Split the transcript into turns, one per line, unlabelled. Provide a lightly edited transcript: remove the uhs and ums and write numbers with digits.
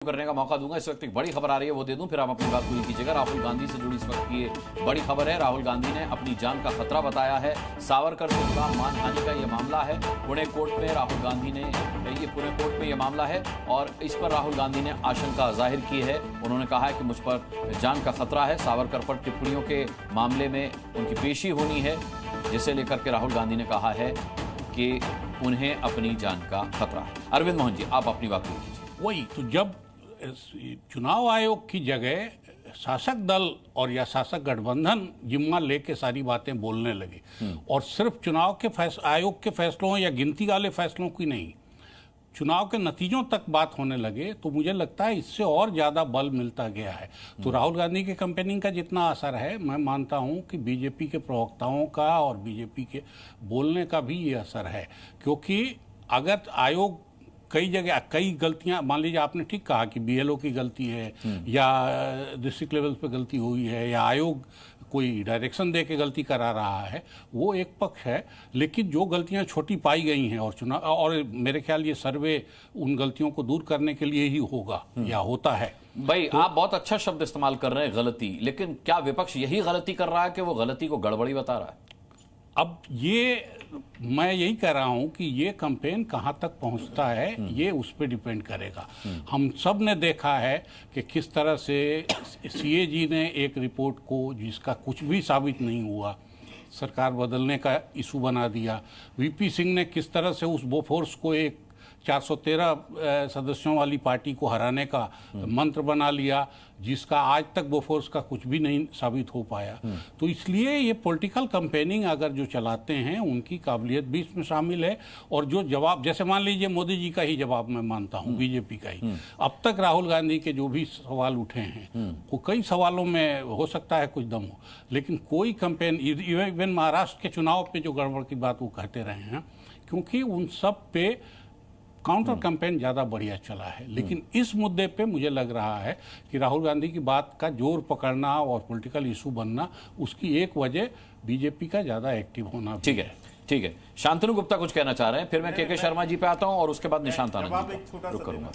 करने का मौका दूंगा। इस वक्त एक बड़ी खबर आ रही है, वो दे दूं, फिर आप अपनी बात पूरी कीजिएगा। राहुल गांधी से जुड़ी इस वक्त की ये बड़ी खबर है। राहुल गांधी ने अपनी जान का खतरा बताया है। सावरकर से जुड़ा मानहानि का ये मामला है। पुणे कोर्ट में राहुल गांधी ने पुणे कोर्ट में ये मामला है और इस पर राहुल गांधी ने आशंका जाहिर की है। उन्होंने कहा है कि मुझ पर जान का खतरा है। सावरकर पर टिप्पणियों के मामले में उनकी पेशी होनी है, जिसे लेकर के राहुल गांधी ने कहा है कि उन्हें अपनी जान का खतरा है। अरविंद मोहन जी, आप अपनी बात पूरी कीजिए।
वही तो, जब चुनाव आयोग की जगह शासक दल और या शासक गठबंधन जिम्मा लेके सारी बातें बोलने लगे और सिर्फ चुनाव के आयोग के फैसलों या गिनती वाले फैसलों की नहीं, चुनाव के नतीजों तक बात होने लगे, तो मुझे लगता है इससे और ज़्यादा बल मिलता गया है। तो राहुल गांधी के कैंपेनिंग का जितना असर है, मैं मानता हूं कि बीजेपी के प्रवक्ताओं का और बीजेपी के बोलने का भी ये असर है। क्योंकि अगर आयोग कई जगह कई गलतियां, मान लीजिए आपने ठीक कहा कि बीएलओ की गलती है या डिस्ट्रिक्ट लेवल पे गलती हुई है या आयोग कोई डायरेक्शन दे के गलती करा रहा है, वो एक पक्ष है। लेकिन जो गलतियां छोटी पाई गई हैं और मेरे ख्याल ये सर्वे उन गलतियों को दूर करने के लिए ही होगा या होता है।
भाई तो, आप बहुत अच्छा शब्द इस्तेमाल कर रहे हैं, गलती, लेकिन क्या विपक्ष यही गलती कर रहा है कि वो गलती को गड़बड़ी बता रहा है?
अब ये मैं यही कह रहा हूं कि ये कैंपेन कहां तक पहुंचता है ये उस पर डिपेंड करेगा। हम सब ने देखा है कि किस तरह से सीएजी ने एक रिपोर्ट को, जिसका कुछ भी साबित नहीं हुआ, सरकार बदलने का इशू बना दिया। वीपी सिंह ने किस तरह से उस बोफोर्स को एक 413 सदस्यों वाली पार्टी को हराने का मंत्र बना लिया, जिसका आज तक बोफोर्स का कुछ भी नहीं साबित हो पाया। तो इसलिए ये पॉलिटिकल कैंपेनिंग अगर जो चलाते हैं उनकी काबिलियत भी इसमें शामिल है। और जो जवाब, जैसे मान लीजिए मोदी जी का ही जवाब मैं मानता हूँ, बीजेपी का ही, अब तक राहुल गांधी के जो भी सवाल उठे हैं वो कई सवालों में हो सकता है कुछ दम हो, लेकिन कोई कैंपेन, इवन महाराष्ट्र के चुनाव पे जो गड़बड़ की बात वो कहते रहे हैं, क्योंकि उन सब पे काउंटर कैंपेन ज़्यादा बढ़िया चला है। लेकिन इस मुद्दे पे मुझे लग रहा है कि राहुल गांधी की बात का जोर पकड़ना और पॉलिटिकल इशू बनना, उसकी एक वजह बीजेपी का ज़्यादा एक्टिव होना।
ठीक है, ठीक है। शांतनु गुप्ता कुछ कहना चाह रहे हैं, फिर मैं के शर्मा जी पे आता हूँ और उसके बाद निशांत आनंद जी रुक करूंगा।